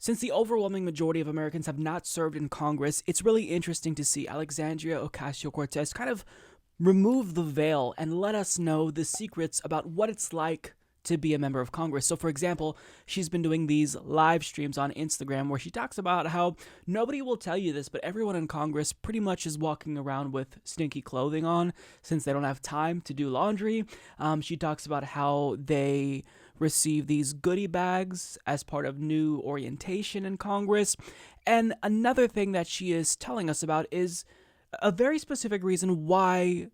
Since the overwhelming majority of Americans have not served in Congress, it's really interesting to see Alexandria Ocasio-Cortez kind of remove the veil and let us know the secrets about what it's like to be a member of Congress. So, for example, she's been doing these live streams on Instagram where she talks about how nobody will tell you this, but everyone in Congress pretty much is walking around with stinky clothing on since they don't have time to do laundry. She talks about how they receive these goodie bags as part of new orientation in Congress. And another thing that she is telling us about is a very specific reason why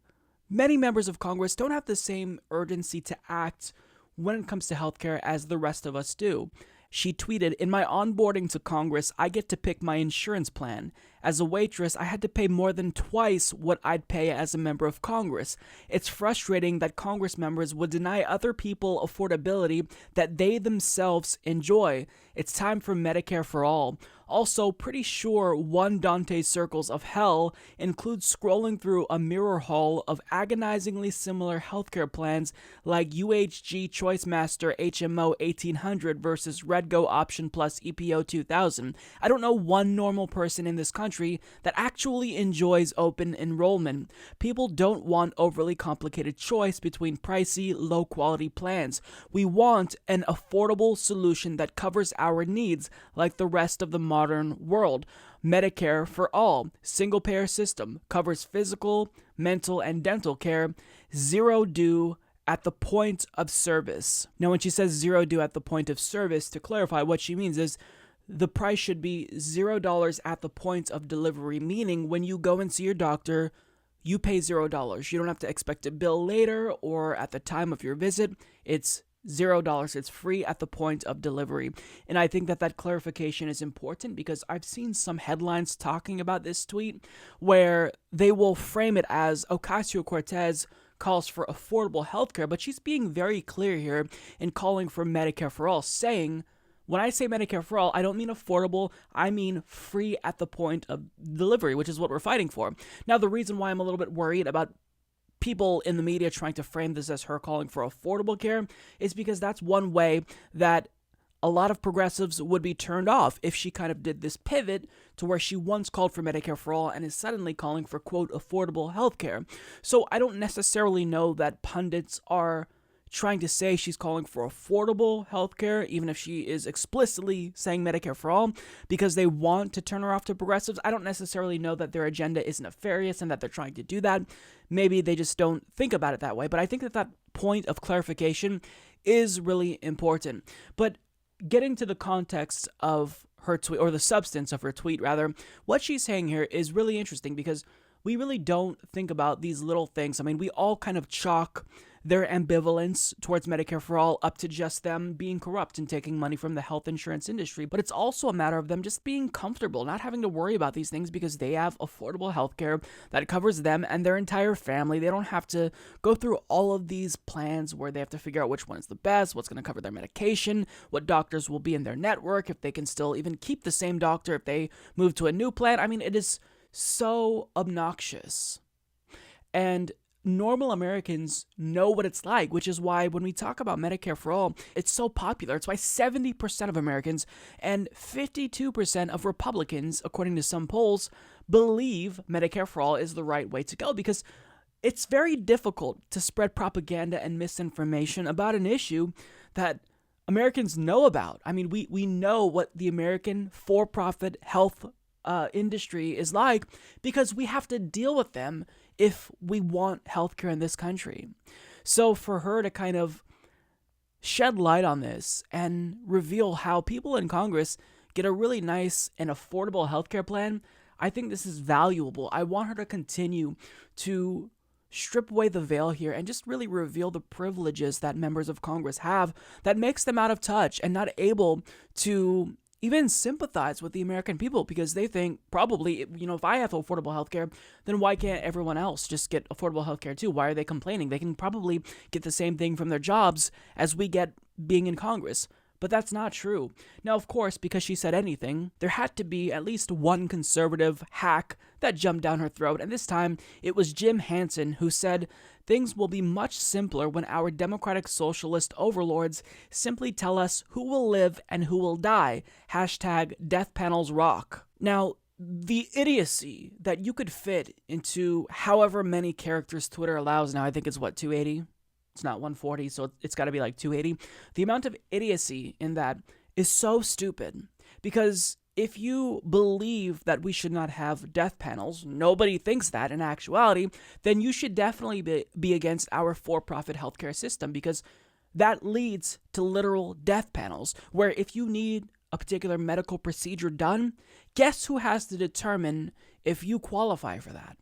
many members of Congress don't have the same urgency to act when it comes to healthcare as the rest of us do. She tweeted, "In my onboarding to Congress, I get to pick my insurance plan. As a waitress, I had to pay more than twice what I'd pay as a member of Congress. It's frustrating that Congress members would deny other people affordability that they themselves enjoy. It's time for Medicare for all." Also, pretty sure one Dante's Circles of Hell includes scrolling through a mirror hall of agonizingly similar healthcare plans like UHG Choice Master HMO 1800 versus Redgo Option Plus EPO 2000. I don't know one normal person in this country that actually enjoys open enrollment. People don't want overly complicated choice between pricey, low-quality plans. We want an affordable solution that covers our needs like the rest of the modern world. Medicare for all, single-payer system, covers physical, mental, and dental care, zero due at the point of service. Now, when she says zero due at the point of service, to clarify, what she means is the price should be $0 at the point of delivery, meaning when you go and see your doctor, you pay $0. You don't have to expect a bill later or at the time of your visit. It's $0. It's free at the point of delivery. And I think that clarification is important because I've seen some headlines talking about this tweet where they will frame it as Ocasio-Cortez calls for affordable healthcare, but she's being very clear here in calling for Medicare for all, saying, when I say Medicare for all, I don't mean affordable, I mean free at the point of delivery, which is what we're fighting for. Now, the reason why I'm a little bit worried about people in the media trying to frame this as her calling for affordable care is because that's one way that a lot of progressives would be turned off if she kind of did this pivot to where she once called for Medicare for all and is suddenly calling for, quote, affordable healthcare. So I don't necessarily know that pundits are trying to say she's calling for affordable healthcare, even if she is explicitly saying Medicare for all, because they want to turn her off to progressives. I don't necessarily know that their agenda is nefarious and that they're trying to do that. Maybe they just don't think about it that way. But I think that point of clarification is really important. But getting to the context of her tweet, or the substance of her tweet rather, what she's saying here is really interesting because we really don't think about these little things. I mean, we all kind of chalk their ambivalence towards Medicare for all up to just them being corrupt and taking money from the health insurance industry. But it's also a matter of them just being comfortable, not having to worry about these things because they have affordable healthcare that covers them and their entire family. They don't have to go through all of these plans where they have to figure out which one is the best, what's going to cover their medication, what doctors will be in their network, if they can still even keep the same doctor if they move to a new plan. I mean, it is so obnoxious. And normal Americans know what it's like, which is why when we talk about Medicare for all, it's so popular. It's why 70% of Americans and 52% of Republicans, according to some polls, believe Medicare for all is the right way to go, because it's very difficult to spread propaganda and misinformation about an issue that Americans know about. I mean, we know what the American for-profit health industry is like because we have to deal with them if we want healthcare in this country. So for her to kind of shed light on this and reveal how people in Congress get a really nice and affordable healthcare plan, I think this is valuable. I want her to continue to strip away the veil here and just really reveal the privileges that members of Congress have that makes them out of touch and not able to even sympathize with the American people, because they think probably, if I have affordable healthcare, then why can't everyone else just get affordable healthcare too? Why are they complaining? They can probably get the same thing from their jobs as we get being in Congress. But that's not true. Now, of course, because she said anything, there had to be at least one conservative hack that jumped down her throat, and this time it was Jim Hansen who said, "Things will be much simpler when our democratic socialist overlords simply tell us who will live and who will die. Hashtag death panels rock." Now, the idiocy that you could fit into however many characters Twitter allows now, I think it's 280? It's not 140, so it's got to be like 280. The amount of idiocy in that is so stupid, because if you believe that we should not have death panels, nobody thinks that in actuality, then you should definitely be against our for-profit healthcare system, because that leads to literal death panels, where if you need a particular medical procedure done, guess who has to determine if you qualify for that?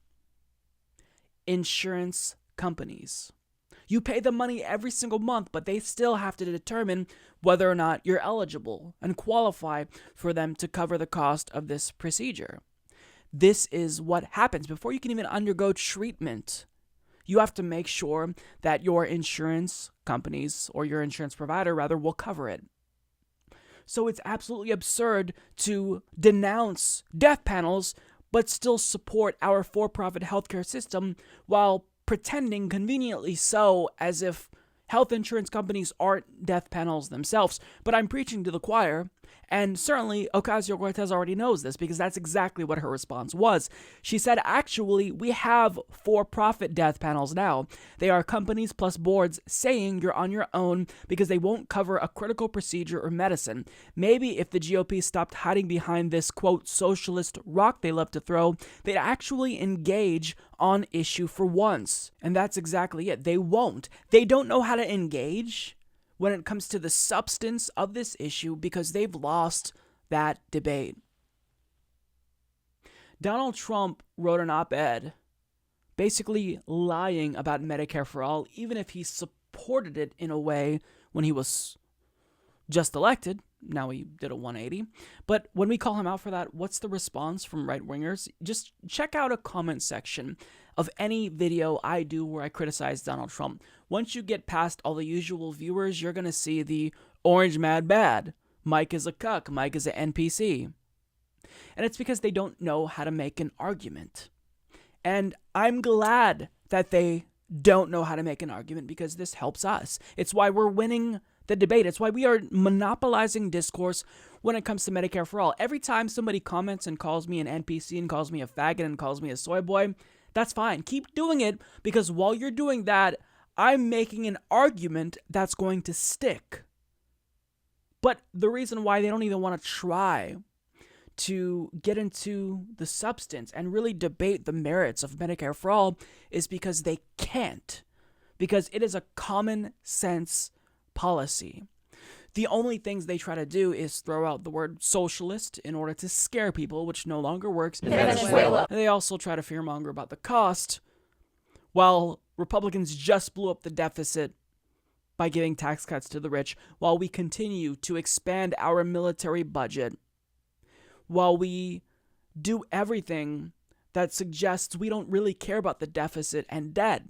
Insurance companies. You pay them money every single month, but they still have to determine whether or not you're eligible and qualify for them to cover the cost of this procedure. This is what happens before you can even undergo treatment. You have to make sure that your insurance companies, or your insurance provider rather, will cover it. So it's absolutely absurd to denounce death panels but still support our for-profit healthcare system while pretending conveniently so as if health insurance companies aren't death panels themselves. But I'm preaching to the choir, and certainly Ocasio-Cortez already knows this, because that's exactly what her response was. She said, actually, we have for-profit death panels now. They are companies plus boards saying you're on your own because they won't cover a critical procedure or medicine. Maybe if the GOP stopped hiding behind this, quote, socialist rock they love to throw, they'd actually engage on issue for once. And that's exactly it. They won't. They don't know how to engage when it comes to the substance of this issue, because they've lost that debate. Donald Trump wrote an op-ed basically lying about Medicare for All, even if he supported it in a way when he was just elected. Now he did a 180. But when we call him out for that, what's the response from right-wingers? Just check out a comment section of any video I do where I criticize Donald Trump. Once you get past all the usual viewers, you're going to see the orange mad bad. Mike is a cuck. Mike is an NPC. And it's because they don't know how to make an argument. And I'm glad that they don't know how to make an argument, because this helps us. It's why we're winning the debate. It's why we are monopolizing discourse when it comes to Medicare for All. Every time somebody comments and calls me an NPC and calls me a faggot and calls me a soy boy, that's fine. Keep doing it, because while you're doing that, I'm making an argument that's going to stick. But the reason why they don't even want to try to get into the substance and really debate the merits of Medicare for All is because they can't. Because it is a common sense policy. The only things they try to do is throw out the word socialist in order to scare people, which no longer works in Venezuela. They also try to fearmonger about the cost, while Republicans just blew up the deficit by giving tax cuts to the rich, while we continue to expand our military budget, while we do everything that suggests we don't really care about the deficit and debt.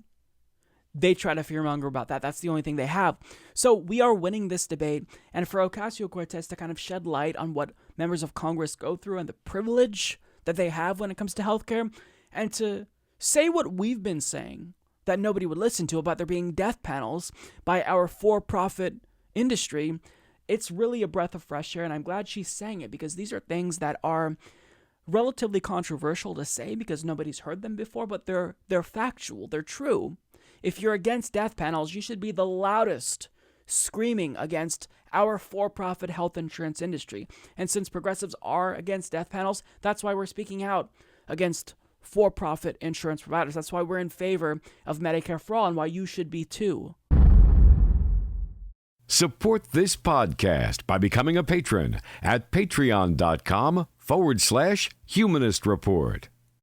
They try to fearmonger about that. That's the only thing they have. So we are winning this debate. And for Ocasio-Cortez to kind of shed light on what members of Congress go through and the privilege that they have when it comes to healthcare, and to say what we've been saying that nobody would listen to about there being death panels by our for-profit industry, it's really a breath of fresh air. And I'm glad she's saying it, because these are things that are relatively controversial to say because nobody's heard them before, but they're factual. They're true. If you're against death panels, you should be the loudest screaming against our for-profit health insurance industry. And since progressives are against death panels, that's why we're speaking out against for-profit insurance providers. That's why we're in favor of Medicare for All, and why you should be too. Support this podcast by becoming a patron at patreon.com/Humanist Report.